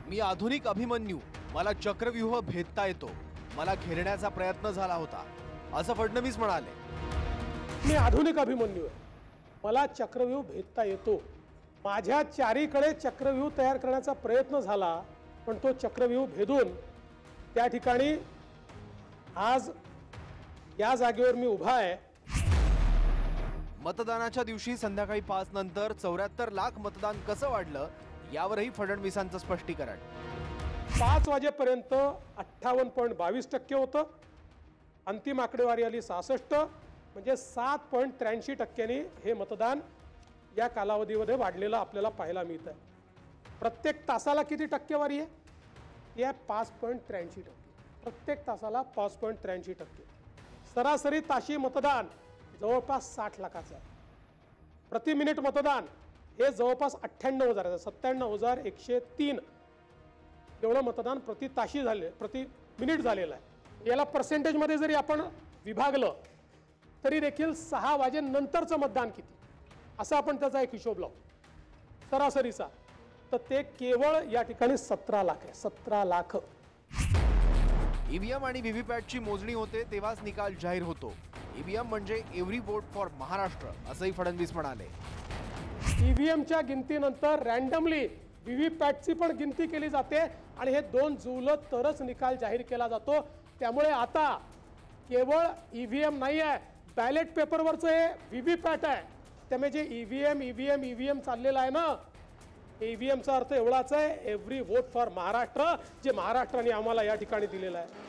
मी आधुनिक अभिमन्यू, मला चक्रव्यूह भेदता येतो, मला घेरण्याचा प्रयत्न झाला होता, असं फडणवीस म्हणाले. मी आधुनिक अभिमन्यू आहे, मला चक्रव्यूह भेदता येतो. माझ्या चारीकडे चक्रव्यूह तयार करण्याचा प्रयत्न झाला, पण तो चक्रव्यूह भेदून त्या ठिकाणी आज या जागेवर मी उभा आहे. मतदानाच्या दिवशी संध्याकाळी 5 नंतर 74 लाख मतदान कसं वाढलं यावरही फडणवीसांचं स्पष्टीकरण. 5 वाजेपर्यंत 58.22% होतं. अंतिम आकडेवारी आली 66, म्हणजे 7.83% हे मतदान या कालावधीमध्ये वाढलेलं आपल्याला पाहायला मिळतं. प्रत्येक तासाला किती टक्केवारी आहे? ती आहे 5.83%. प्रत्येक तासाला 5.83%. सरासरी ताशी मतदान जवळपास 60 लाखाचं आहे. प्रति मिनिट मतदान हे जवळपास 98,000 97,103 एवढं मतदान प्रति ताशी झाले, प्रति मिनिट झालेलं आहे. याला पर्सेंटेजमध्ये जरी आपण विभागलं तरी देखील 6 वाजेनंतरचं मतदान किती, असा आपण त्याचा एक हिशोब लावू सरासरीचा, तर ते केवळ या ठिकाणी 17 लाख आहे. 17 लाख. ईव्हीएम आणि व्हीव्हीपॅटची मोजणी होते तेव्हाच निकाल जाहीर होतो. ईव्हीएम म्हणजे एव्हरी वोट फॉर महाराष्ट्र, असंही फडणवीस म्हणाले. ईव्हीएमच्या गिनतीनंतर रँडमली व्हीव्हीपॅटची पण गिनती केली जाते आणि हे दोन जुळलं तरच निकाल जाहीर केला जातो. त्यामुळे आता केवळ ईव्हीएम नाही आहे, बॅलेट पेपरवरचं हे व्हीव्हीपॅट आहे. त्यामुळे जे ईव्हीएम चाललेलं आहे ना, ईव्हीएमचा अर्थ एवढाच आहे, एव्हरी वोट फॉर महाराष्ट्र, जे महाराष्ट्राने आम्हाला या ठिकाणी दिलेलं आहे.